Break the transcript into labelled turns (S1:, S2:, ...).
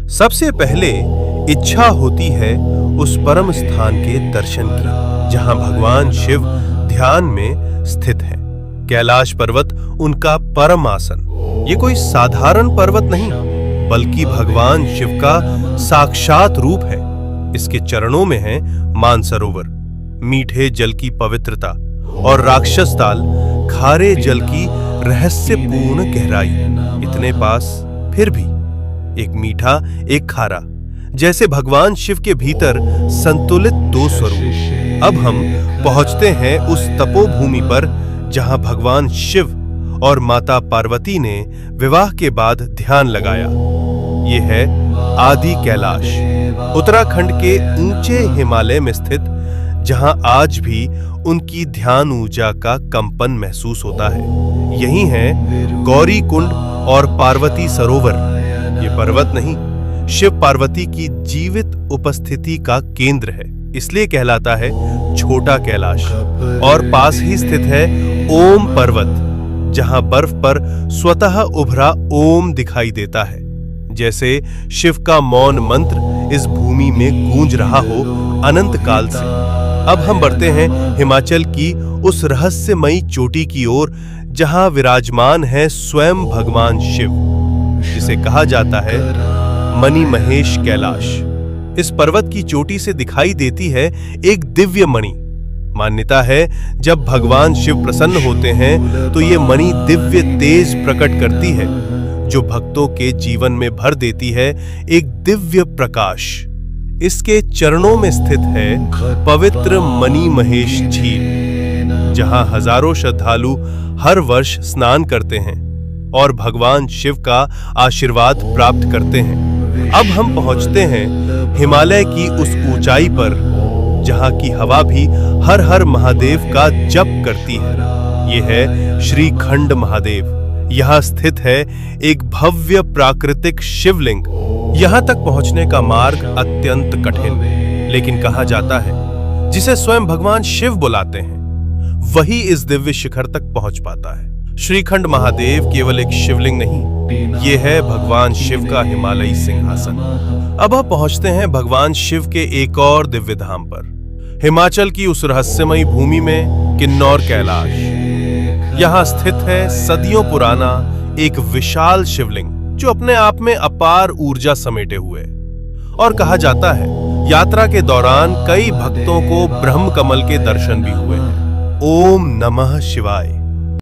S1: सबसे पहले इच्छा होती है उस परम स्थान के दर्शन की जहां भगवान शिव ध्यान में स्थित है। कैलाश पर्वत उनका परम आसन। ये कोई साधारण पर्वत नहीं बल्कि भगवान शिव का साक्षात रूप है। इसके चरणों में है मानसरोवर, मीठे जल की पवित्रता, और राक्षस ताल, खारे जल की रहस्यपूर्ण गहराई। इतने पास फिर भी एक मीठा एक खारा, जैसे भगवान शिव के भीतर संतुलित दो स्वरूप। अब हम पहुंचते हैं उस तपोभूमि पर जहां भगवान शिव और माता पार्वती ने विवाह के बाद ध्यान लगाया। ये है आदि कैलाश, उत्तराखंड के ऊंचे हिमालय में स्थित, जहां आज भी उनकी ध्यान ऊर्जा का कंपन महसूस होता है। यही है गौरी कुंड और पार्वती सरोवर। ये पर्वत नहीं, शिव पार्वती की जीवित उपस्थिति का केंद्र है, इसलिए कहलाता है छोटा कैलाश। और पास ही स्थित है ओम पर्वत, जहां बर्फ पर स्वतः उभरा ओम दिखाई देता है, जैसे शिव का मौन मंत्र इस भूमि में गूंज रहा हो अनंत काल से। अब हम बढ़ते हैं हिमाचल की उस रहस्यमयी चोटी की ओर जहां विराजमान है स्वयं भगवान शिव, जिसे कहा जाता है मणि महेश कैलाश। इस पर्वत की चोटी से दिखाई देती है एक दिव्य मणि। मान्यता है जब भगवान शिव प्रसन्न होते हैं तो ये मणि दिव्य तेज प्रकट करती है, जो भक्तों के जीवन में भर देती है एक दिव्य प्रकाश। इसके चरणों में स्थित है पवित्र मणि महेश झील, जहां हजारों श्रद्धालु हर वर्ष स्नान करते हैं और भगवान शिव का आशीर्वाद प्राप्त करते हैं। अब हम पहुंचते हैं हिमालय की उस ऊंचाई पर जहां की हवा भी हर हर महादेव का जप करती है। यह है श्रीखंड महादेव। यहां स्थित है एक भव्य प्राकृतिक शिवलिंग। यहां तक पहुंचने का मार्ग अत्यंत कठिन, लेकिन कहा जाता है जिसे स्वयं भगवान शिव बुलाते हैं वही इस दिव्य शिखर तक पहुंच पाता है। श्रीखंड महादेव केवल एक शिवलिंग नहीं, ये है भगवान शिव का हिमालयी सिंहासन। अब हम पहुंचते हैं भगवान शिव के एक और दिव्य धाम पर, हिमाचल की उस रहस्यमयी भूमि में किन्नौर कैलाश। यहां स्थित है सदियों पुराना एक विशाल शिवलिंग, जो अपने आप में अपार ऊर्जा समेटे हुए। और कहा जाता है यात्रा के दौरान कई भक्तों को ब्रह्म कमल के दर्शन भी हुए हैं। ओम नमः शिवाय।